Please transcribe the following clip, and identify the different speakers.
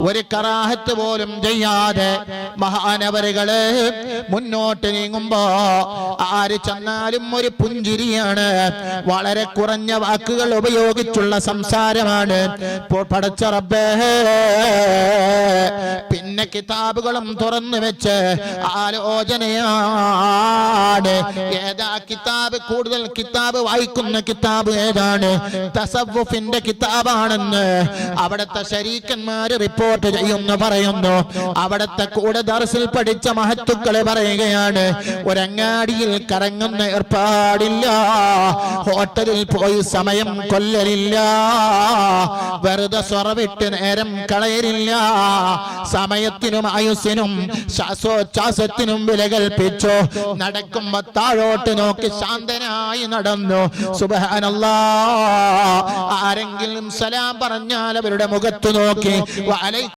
Speaker 1: ഒരു കറാഹത്ത് പോലും ചെയ്യാതെ മഹാനവറുകള് മുന്നോട്ട് നീങ്ങുമ്പോ ആര് ചെന്നാലും ഒരു പുഞ്ചിരിയാണ്. വളരെ കുറഞ്ഞ വാക്കുകൾ ഉപയോഗിച്ചുള്ള സംസാരമാണ്. പടച്ച റബ്ബേ, പിന്നെ കിതാബുകളും തുറന്നു വെച്ച് ആലോചനയാണ്. ഏതാ കിതാബ്? കൂടുതൽ കിതാബ് വായിക്കുന്ന കിതാബ് ഏതാണ്? തസവ്വുഫിന്റെ കിതാബാണെന്ന് അവിടുത്തെ ശരീക്കന്മാര് റിപ്പോർട്ട് ചെയ്യുന്നു, പറയുന്നു. അവിടുത്തെ കൂടെ ദർസിൽ പഠിച്ച മഹത്തുക്കളെ പറയുകയാണ്, ഒരങ്ങാടിയിൽ കറങ്ങുന്ന ഏർപ്പാടില്ല, ഹോട്ടലിൽ പോയി സമയം കൊല്ലലില്ല, വെറുതെ സ്വറവിട്ട് നേരം കളയലില്ല, സമയത്തിനും ആയുസ്സിനും ശ്വാസോച്ഛ്വാസത്തിനും വില കൽപ്പിച്ചു. നടക്കുമ്പോ താഴോട്ട് നോക്കി ശാന്തനായി നടന്നു. സുബ്ഹാനല്ലാഹ്, ആരെങ്കിലും സലാം പറഞ്ഞാൽ അവരുടെ മുഖത്ത് നോക്കി